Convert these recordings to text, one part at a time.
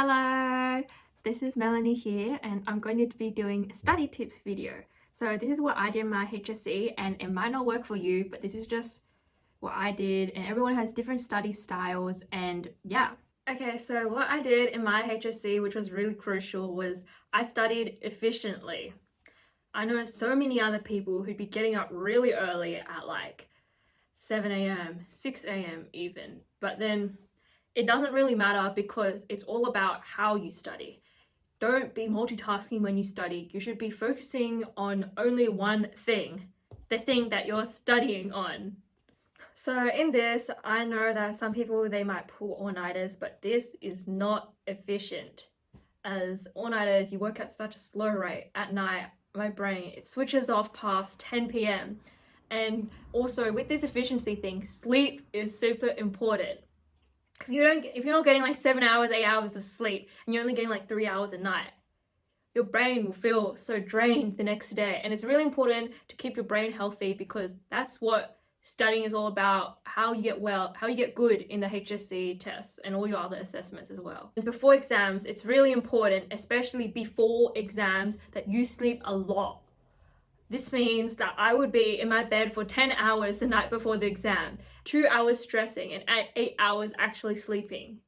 Hello, this is Melanie here and I'm going to be doing a study tips video. So this is what I did in my HSC and it might not work for you, but this is just what I did and everyone has different study styles and yeah. Okay, so what I did in my HSC, which was really crucial, was I studied efficiently. I know so many other people who'd be getting up really early at like 7 a.m, 6 a.m. even, but then it doesn't really matter because it's all about how you study. Don't be multitasking when you study. You should be focusing on only one thing, the thing that you're studying on. So in this, I know that some people, they might pull all-nighters, but this is not efficient. As all-nighters, you work at such a slow rate at night. My brain, it switches off past 10 p.m. And also with this efficiency thing, sleep is super important. If you're not getting like 7 hours, 8 hours of sleep, and you're only getting like 3 hours a night, your brain will feel so drained the next day. And it's really important to keep your brain healthy because that's what studying is all about, how you get good in the HSC tests and all your other assessments as well. And before exams, it's really important, especially before exams, that you sleep a lot. This means that I would be in my bed for 10 hours the night before the exam, 2 hours stressing and 8 hours actually sleeping.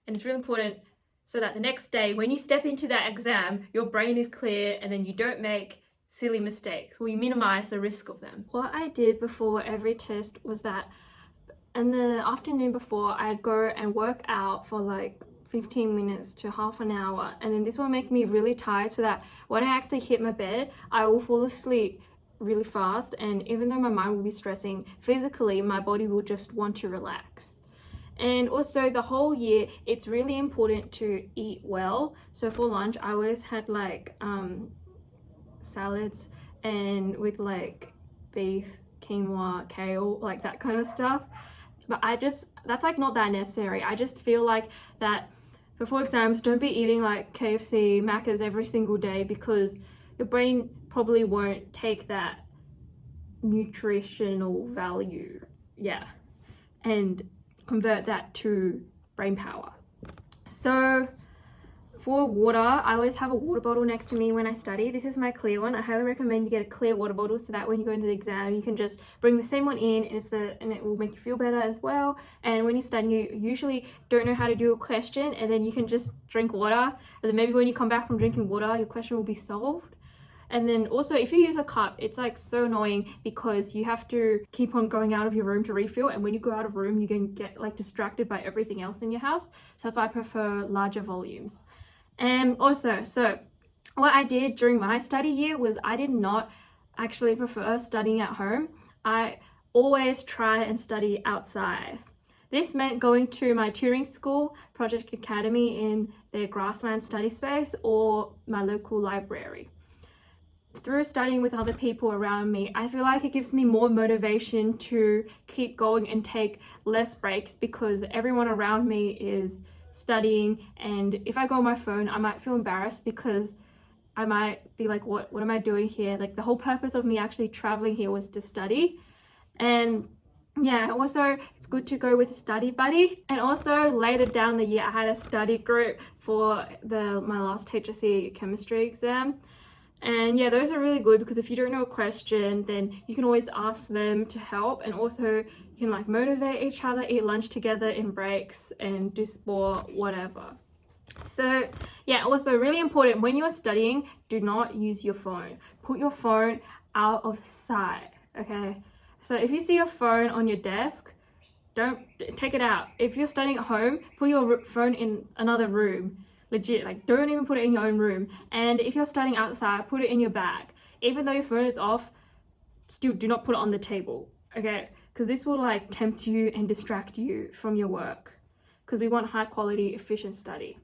And it's really important so that the next day when you step into that exam, your brain is clear and then you don't make silly mistakes or you minimize the risk of them. What I did before every test was that in the afternoon before, I'd go and work out for like 15 minutes to half an hour, and then this will make me really tired so that when I actually hit my bed, I will fall asleep really fast. And even though my mind will be stressing, physically my body will just want to relax. And also the whole year, it's really important to eat well. So for lunch, I always had like salads and with like beef, quinoa, kale, like that kind of stuff. But that's like not that necessary. I just feel like that before exams, don't be eating like KFC, Macca's every single day because your brain probably won't take that nutritional value, and convert that to brain power. So for water, I always have a water bottle next to me when I study. This is my clear one. I highly recommend you get a clear water bottle so that when you go into the exam, you can just bring the same one in and it will make you feel better as well. And when you study, you usually don't know how to do a question and then you can just drink water. And then maybe when you come back from drinking water, your question will be solved. And then also if you use a cup, it's like so annoying because you have to keep on going out of your room to refill, and when you go out of room you can get like distracted by everything else in your house. So that's why I prefer larger volumes. And also, so what I did during my study year was I did not actually prefer studying at home. I always try and study outside. This meant going to my tutoring school, Project Academy, in their grassland study space, or my local library. Through studying with other people around me, I feel like it gives me more motivation to keep going and take less breaks because everyone around me is studying, and if I go on my phone, I might feel embarrassed because I might be like, what am I doing here? Like the whole purpose of me actually traveling here was to study. And yeah, also it's good to go with a study buddy. And also later down the year, I had a study group for my last HSC chemistry exam. And yeah, those are really good because if you don't know a question, then you can always ask them to help, and also you can like motivate each other, eat lunch together in breaks and do sport, whatever. So yeah, also really important, when you're studying, do not use your phone. Put your phone out of sight, okay? So if you see your phone on your desk, don't take it out. If you're studying at home, put your phone in another room. Legit, like don't even put it in your own room. And if you're studying outside, put it in your bag. Even though your phone is off, still do not put it on the table, okay? Because this will like tempt you and distract you from your work, because we want high quality, efficient study.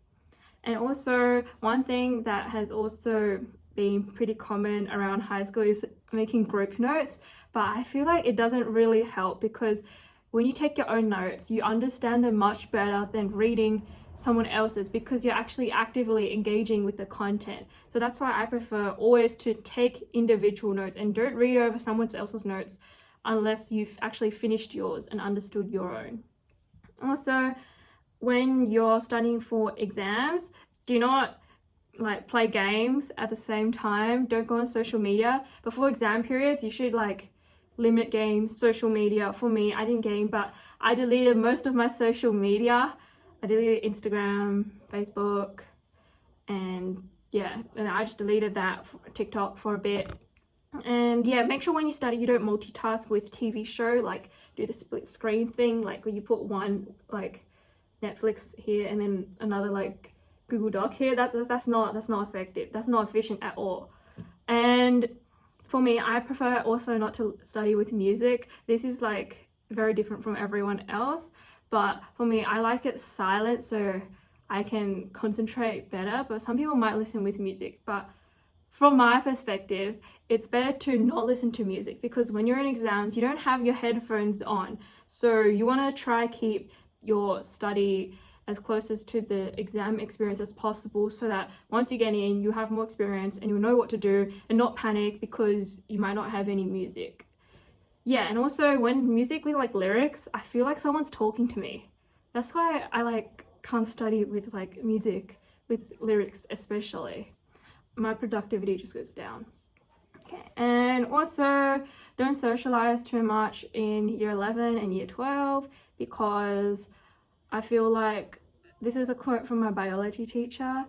And also one thing that has also been pretty common around high school is making group notes, but I feel like it doesn't really help because when you take your own notes, you understand them much better than reading someone else's because you're actually actively engaging with the content. So that's why I prefer always to take individual notes and don't read over someone else's notes unless you've actually finished yours and understood your own. Also, when you're studying for exams, do not like play games at the same time. Don't go on social media. Before exam periods, you should like limit games, social media. For me, I didn't game, but I deleted most of my social media. I deleted Instagram, Facebook, and yeah, and I just deleted that for TikTok for a bit. And yeah, make sure when you study you don't multitask with TV show, like do the split screen thing, like where you put one like Netflix here and then another like Google Doc here. That's not effective. That's not efficient at all. And for me, I prefer also not to study with music. This is like very different from everyone else, but for me, I like it silent so I can concentrate better. But some people might listen with music, but from my perspective, it's better to not listen to music, because when you're in exams, you don't have your headphones on. So you want to try keep your study as closest to the exam experience as possible, so that once you get in, you have more experience and you'll know what to do and not panic because you might not have any music. Yeah, and also when music with like lyrics, I feel like someone's talking to me. That's why I like can't study with like music with lyrics, especially. My productivity just goes down. Okay, and also don't socialize too much in year 11 and year 12, because I feel like, this is a quote from my biology teacher,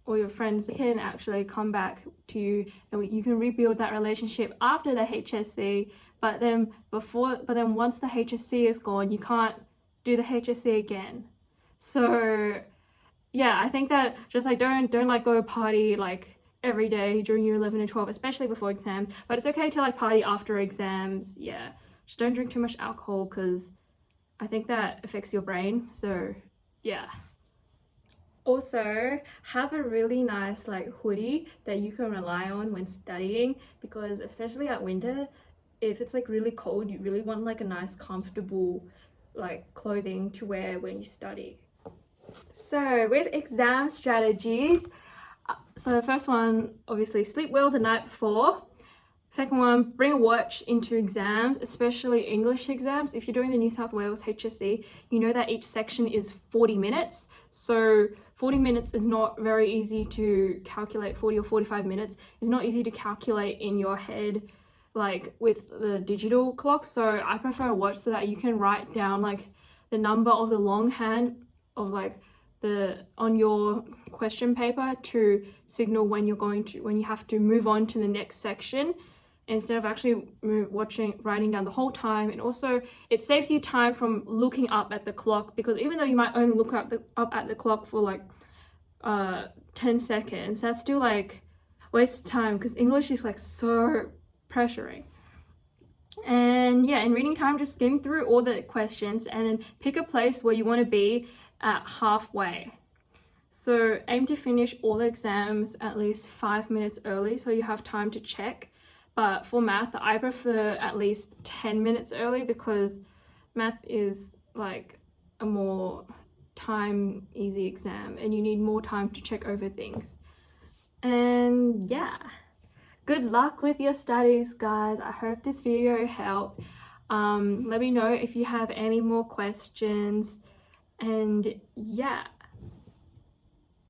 or your friends can actually come back to you and you can rebuild that relationship after the HSC, but then once the HSC is gone, you can't do the HSC again. So yeah, I think that just like don't like go party like every day during year 11 and 12, especially before exams, but it's okay to like party after exams. Yeah, just don't drink too much alcohol, because I think that affects your brain. So yeah. Also, have a really nice like hoodie that you can rely on when studying, because especially at winter, if it's like really cold, you really want like a nice comfortable like clothing to wear when you study. So with exam strategies, so the first one, obviously sleep well the night before. Second one, bring a watch into exams, especially English exams. If you're doing the New South Wales HSC, you know that each section is 40 minutes. So 40 minutes is not very easy to calculate. 40 or 45 minutes is not easy to calculate in your head, like with the digital clock. So I prefer a watch so that you can write down like the number of the longhand of like on your question paper to signal when you have to move on to the next section, instead of actually writing down the whole time. And also it saves you time from looking up at the clock, because even though you might only look up at the clock for like 10 seconds, that's still like waste time, because English is like so pressuring. And yeah, in reading time, just skim through all the questions and then pick a place where you want to be at halfway. So aim to finish all the exams at least 5 minutes early, so you have time to check. But for math, I prefer at least 10 minutes early, because math is like a more time easy exam and you need more time to check over things. And yeah, good luck with your studies, guys. I hope this video helped. Let me know if you have any more questions. And yeah.